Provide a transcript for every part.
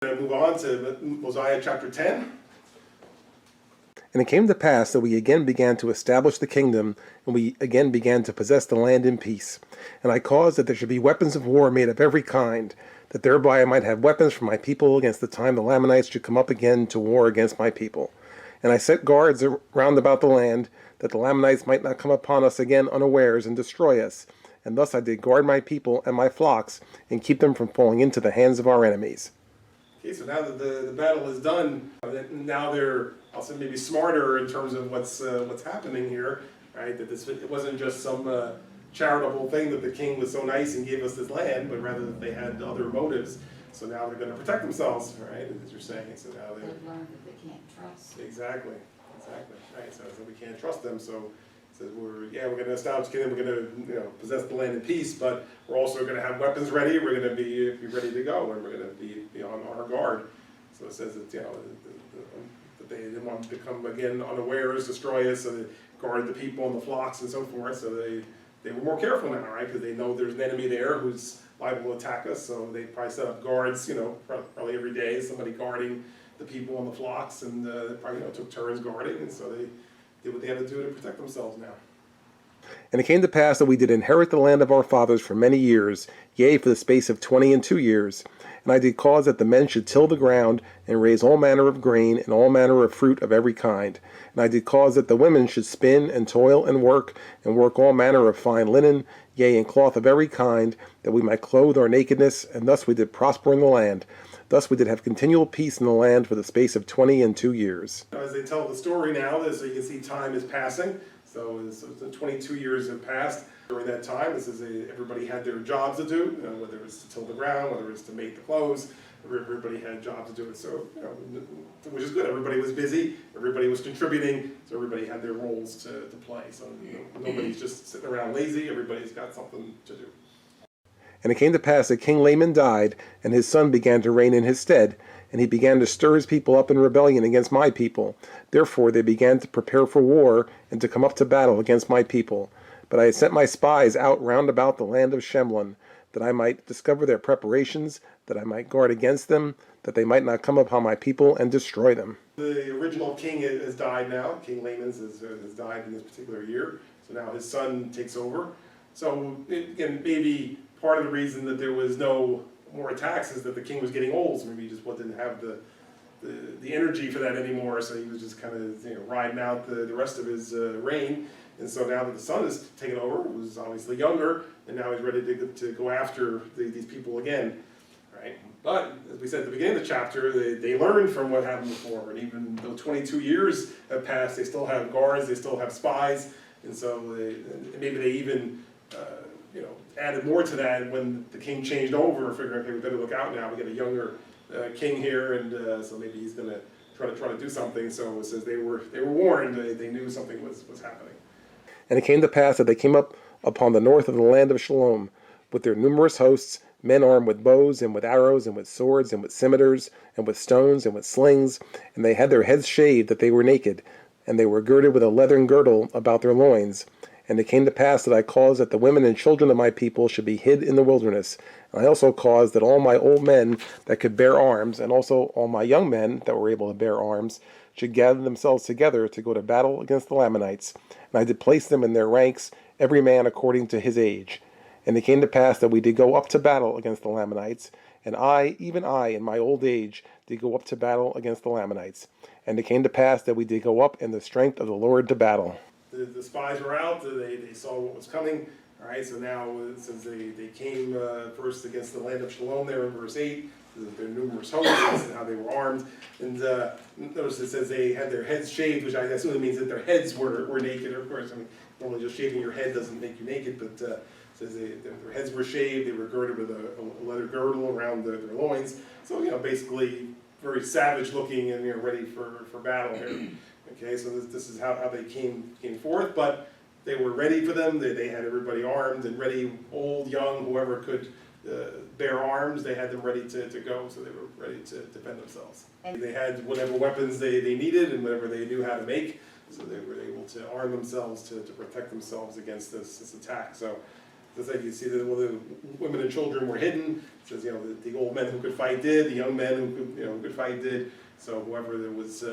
Move on to Mosiah chapter 10. And it came to pass that we again began to establish the kingdom, and we again began to possess the land in peace. And I caused that there should be weapons of war made of every kind, that thereby I might have weapons for my people against the time the Lamanites should come up again to war against my people. And I set guards round about the land, that the Lamanites might not come upon us again unawares and destroy us. And thus I did guard my people and my flocks, and keep them from falling into the hands of our enemies. Okay, so now that the battle is done, now they're also maybe smarter in terms of what's happening here, right? That it wasn't just some charitable thing that the king was so nice and gave us this land, but rather that they had other motives. So now they're going to protect themselves, right? As you're saying. So now they've learned that they can't trust. Exactly, right? So we can't trust them. So we're going to establish the kingdom. We're going to possess the land in peace, but we're also going to have weapons ready. We're going to be ready to go, and we're going to be on our guard. So it says that that they didn't want to come again unawares, destroy us, so they guarded the people and the flocks and so forth. So they were more careful now, right? Because they know there's an enemy there who's liable to attack us. So they probably set up guards, probably every day, somebody guarding the people and the flocks, and probably took turns guarding, and so they did what they had to do to protect themselves now. And it came to pass that we did inherit the land of our fathers for many years, yea, for the space of 22 years. And I did cause that the men should till the ground, and raise all manner of grain, and all manner of fruit of every kind. And I did cause that the women should spin, and toil, and work all manner of fine linen, yea, and cloth of every kind, that we might clothe our nakedness, and thus we did prosper in the land. Thus we did have continual peace in the land for the space of 22 years. As they tell the story now, so you can see time is passing. So 22 years have passed. During that time, everybody had their jobs to do, whether it was to till the ground, whether it was to make the clothes. Everybody had jobs to do it, so which is good. Everybody was busy. Everybody was contributing. So everybody had their roles to play. So nobody's just sitting around lazy. Everybody's got something to do. And it came to pass that King Laman died, and his son began to reign in his stead. And he began to stir his people up in rebellion against my people. Therefore they began to prepare for war, and to come up to battle against my people. But I had sent my spies out round about the land of Shemlon, that I might discover their preparations, that I might guard against them, that they might not come upon my people and destroy them. The original king has died now. King Laman has died in this particular year. So now his son takes over. So again, maybe part of the reason that there was no more attacks is that the king was getting old. So maybe he just didn't have the energy for that anymore. So he was just kind of riding out the rest of his reign. And so now that the son is taken over, who's obviously younger, and now he's ready to go after these people again, right? But as we said at the beginning of the chapter, they learned from what happened before. And even though 22 years have passed, they still have guards, they still have spies, and so maybe they even added more to that when the king changed over, figuring, okay, we better look out now. We got a younger king here, and so maybe he's going to try to do something. So it says they were warned. They knew something was happening. And it came to pass that they came up upon the north of the land of Shalom, with their numerous hosts, men armed with bows, and with arrows, and with swords, and with scimitars, and with stones, and with slings. And they had their heads shaved, that they were naked, and they were girded with a leathern girdle about their loins. And it came to pass that I caused that the women and children of my people should be hid in the wilderness. And I also caused that all my old men that could bear arms, and also all my young men that were able to bear arms, should gather themselves together to go to battle against the Lamanites. And I did place them in their ranks, every man according to his age. And it came to pass that we did go up to battle against the Lamanites. And I, even I, in my old age, did go up to battle against the Lamanites. And it came to pass that we did go up in the strength of the Lord to battle. The spies were out. They saw what was coming. All right, so now since they came first against the land of Shalom there in verse 8, their numerous hosts and how they were armed. And notice it says they had their heads shaved, which I assume means that their heads were naked. Of course, I mean, normally just shaving your head doesn't make you naked, but it says their heads were shaved. They were girded with a leather girdle around their loins. So basically very savage looking and ready for battle here. Okay, so this is how they came forth, but they were ready for them. They had everybody armed and ready, old, young, whoever could bear arms. They had them ready to go, so they were ready to defend themselves. And they had whatever weapons they needed and whatever they knew how to make, so they were able to arm themselves to protect themselves against this attack. So It's like you see that the women and children were hidden. It says, the old men who could fight did, the young men who could, could fight did. So whoever that was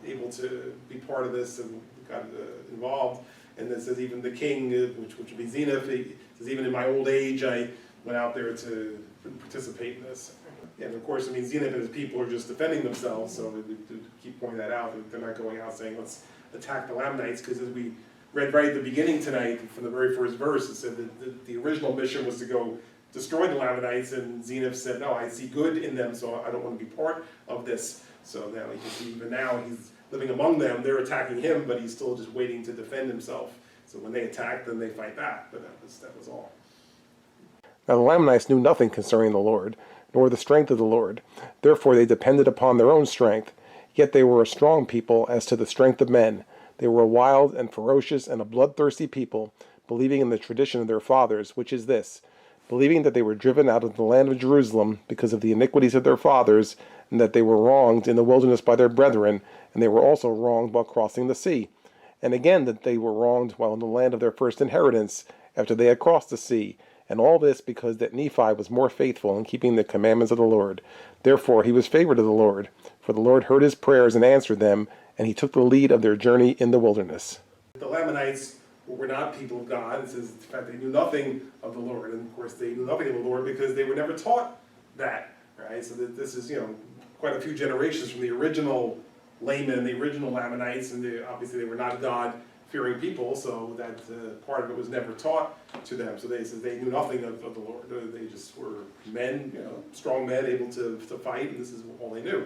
able to be part of this and got involved. And it says even the king, which would be Zenith, he says even in my old age I went out there to participate in this. And of course, Zenith and his people are just defending themselves, so we keep pointing that out. They're not going out saying, let's attack the Lamanites, because as we read right at the beginning tonight, from the very first verse, it said that the original mission was to go destroy the Lamanites, and Zenith said, no, I see good in them, so I don't want to be part of this. So now you can see even now he's living among them, they're attacking him, but he's still just waiting to defend himself. So when they attack, then they fight back, but that was all. Now the Lamanites knew nothing concerning the Lord, nor the strength of the Lord. Therefore they depended upon their own strength. Yet they were a strong people as to the strength of men. They were a wild and ferocious and a bloodthirsty people, believing in the tradition of their fathers, which is this, believing that they were driven out of the land of Jerusalem because of the iniquities of their fathers, and that they were wronged in the wilderness by their brethren, and they were also wronged while crossing the sea. And again that they were wronged while in the land of their first inheritance, after they had crossed the sea. And all this because that Nephi was more faithful in keeping the commandments of the Lord. Therefore he was favored of the Lord, for the Lord heard his prayers and answered them, and he took the lead of their journey in the wilderness. The Lamanites were not people of God. It says, in fact, they knew nothing of the Lord. And of course, they knew nothing of the Lord because they were never taught that, right? So that this is, quite a few generations from the original laymen, the original Lamanites, and obviously they were not God-fearing people, so that part of it was never taught to them. So they said they knew nothing of the Lord. They just were men, strong men, able to fight, and this is all they knew.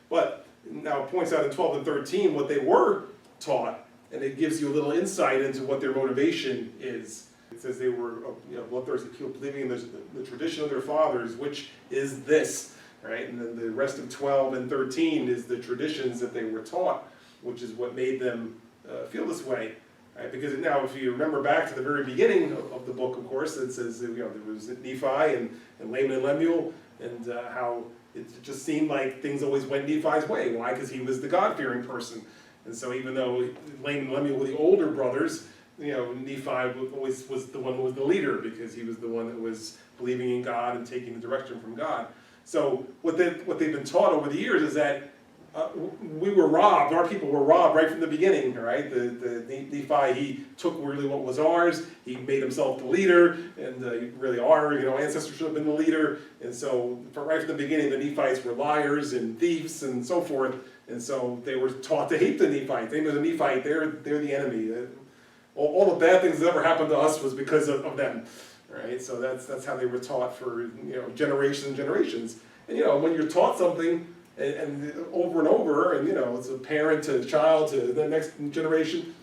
But now it points out in 12 and 13 what they were taught, and it gives you a little insight into what their motivation is. It says they were bloodthirsty people believing in the tradition of their fathers, which is this, right? And then the rest of 12 and 13 is the traditions that they were taught, which is what made them feel this way. Right? Because now if you remember back to the very beginning of the book, of course, it says there was Nephi and Laman and Lemuel, and how it just seemed like things always went Nephi's way. Why? Because he was the God-fearing person. And so even though Laman and Lemuel were the older brothers, Nephi always was the one who was the leader, because he was the one that was believing in God and taking the direction from God. So what they've been taught over the years is that we were robbed, our people were robbed right from the beginning, right? The Nephi, he took really what was ours, he made himself the leader, and really our ancestors should have been the leader, and so right from the beginning the Nephites were liars and thieves and so forth, and so they were taught to hate the Nephites. They knew the Nephite, they're the enemy. All the bad things that ever happened to us was because of them, right? So that's how they were taught for generations and generations. And when you're taught something, and over and over, and it's a parent to a child to the next generation,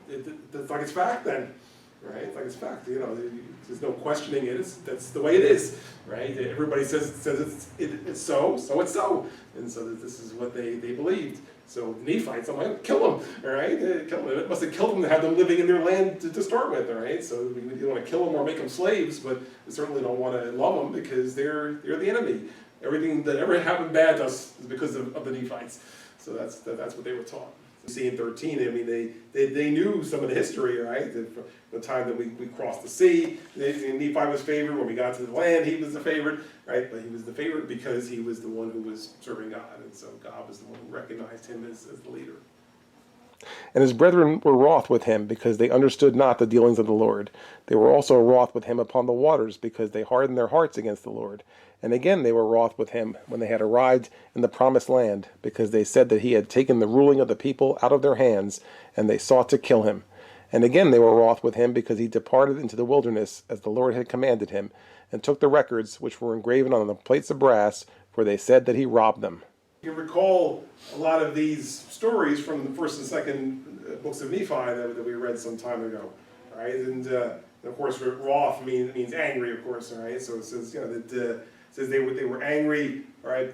it's like it's fact then, right? It's like it's fact. There's no questioning it. That's the way it is, right? Everybody says it's so it's so, and so this is what they believed. So Nephites, I'm like, kill them, all right? Kill them. It must have killed them to have them living in their land to start with, all right? So we don't want to kill them or make them slaves, but we certainly don't want to love them because they're the enemy. Everything that ever happened bad to us is because of the Nephites. So that's what they were taught. You see in 13, they knew some of the history, right? The time that we crossed the sea, Nephi was favored. When we got to the land, he was the favorite, right? But he was the favorite because he was the one who was serving God. And so God was the one who recognized him as the leader. And his brethren were wroth with him, because they understood not the dealings of the Lord. They were also wroth with him upon the waters, because they hardened their hearts against the Lord. And again they were wroth with him when they had arrived in the promised land, because they said that he had taken the ruling of the people out of their hands, and they sought to kill him. And again they were wroth with him, because he departed into the wilderness, as the Lord had commanded him, and took the records which were engraven on the plates of brass, for they said that he robbed them. You recall a lot of these stories from the first and second books of Nephi that we read some time ago, right? And of course, wrath means angry, of course, right? So it says, that says they were angry, right?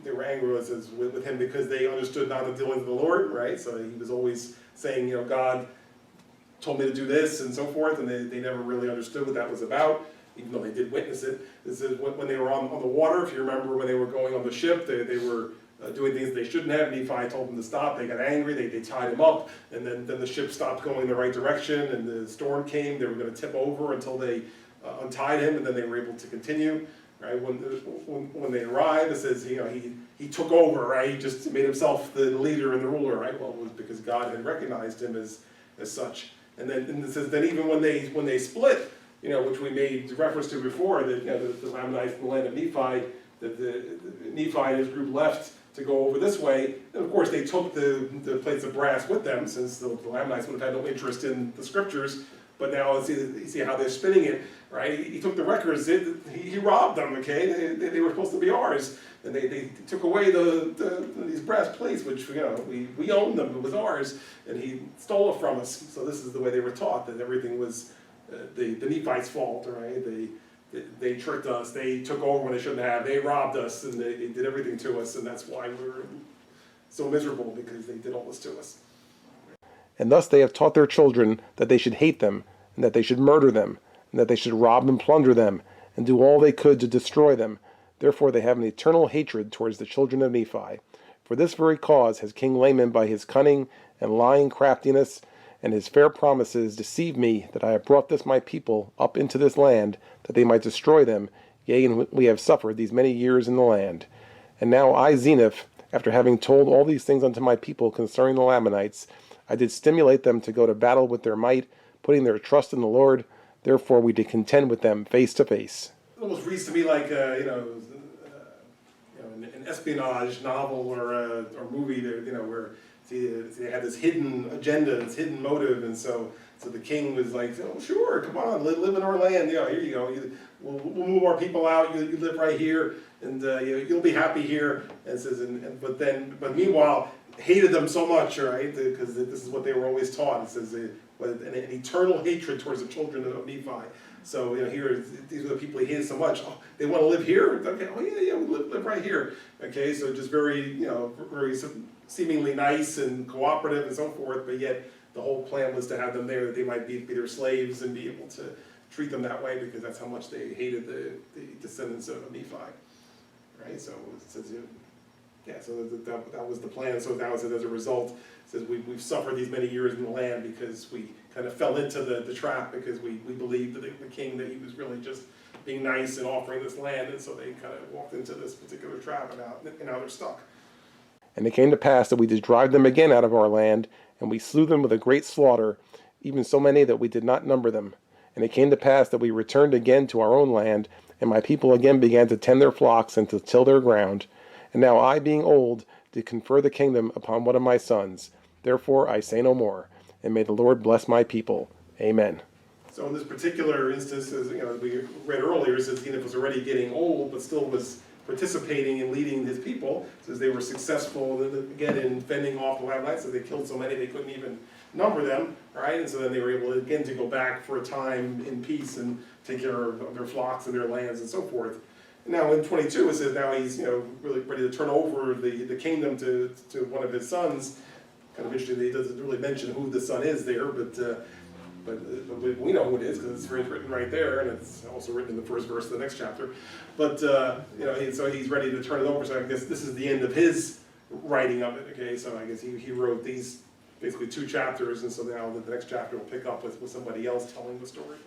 They were angry, it says, with him because they understood not the dealings of the Lord, right? So he was always saying, God told me to do this and so forth, and they never really understood what that was about, even though they did witness it. This is when they were on the water. If you remember, when they were going on the ship, they were doing things they shouldn't have. Nephi told them to stop. They got angry. They tied him up, and then the ship stopped going in the right direction, and the storm came. They were going to tip over until they untied him, and then they were able to continue. Right, when they arrived, it says, he took over, right? He just made himself the leader and the ruler, right? Well, it was because God had recognized him as such. And then it says, then even when they split, which we made reference to before, that the Lamanites in the land of Nephi, that the Nephi and his group left to go over this way, and of course they took the plates of brass with them, since the Lamanites would have had no interest in the scriptures. But now you see how they're spinning it, right? He took the records, he robbed them, okay? They were supposed to be ours. And they took away these brass plates, which, we owned them, it was ours. And he stole it from us. So this is the way they were taught, that everything was the Nephites' fault, right? They tricked us, they took over when they shouldn't have, they robbed us, and they did everything to us. And that's why we were so miserable, because they did all this to us. And thus they have taught their children that they should hate them, and that they should murder them, and that they should rob and plunder them, and do all they could to destroy them. Therefore they have an eternal hatred towards the children of Nephi. For this very cause has King Laman by his cunning and lying craftiness and his fair promises deceived me, that I have brought this my people up into this land, that they might destroy them. Yea, and we have suffered these many years in the land. And now I, Zenith, after having told all these things unto my people concerning the Lamanites, I did stimulate them to go to battle with their might, putting their trust in the Lord. Therefore we did contend with them face to face. It almost reads to me like an espionage novel or movie there, where they had this hidden agenda, this hidden motive, and so the king was like, oh sure, come on, live in our land. Here you go. We'll move our people out. You live right here, and you'll be happy here. And it says, but meanwhile, hated them so much, right? Because this is what they were always taught. It says an eternal hatred towards the children of Nephi. So here, these are the people he hated so much. Oh, they want to live here? Okay, oh yeah, we live right here. Okay, so just very, very seemingly nice and cooperative and so forth, but yet the whole plan was to have them there, that they might be their slaves and be able to treat them that way, because that's how much they hated the descendants of Nephi. Right, so it says, so that was the plan. So now it says, as a result, it says we've suffered these many years in the land because we kind of fell into the trap, because we believed that the king, that he was really just being nice and offering this land, and so they kind of walked into this particular trap, and now they're stuck. And it came to pass that we did drive them again out of our land, and we slew them with a great slaughter, even so many that we did not number them. And it came to pass that we returned again to our own land, and my people again began to tend their flocks and to till their ground. And now I, being old, did confer the kingdom upon one of my sons. Therefore I say no more, and may the Lord bless my people. Amen. So in this particular instance, as we read earlier, it says Enoch was already getting old, but still was participating in leading his people. It says they were successful again in fending off the Lamanites. So they killed so many they couldn't even number them, right? And so then they were able again to go back for a time in peace and take care of their flocks and their lands and so forth. And now in 22 it says now he's really ready to turn over the kingdom to one of his sons. Kind of interesting that he doesn't really mention who the son is there, but we know who it is, because it's written right there, and it's also written in the first verse of the next chapter. But so he's ready to turn it over. So I guess this is the end of his writing of it. Okay, so I guess he wrote these basically 2 chapters, and so now the next chapter will pick up with somebody else telling the story.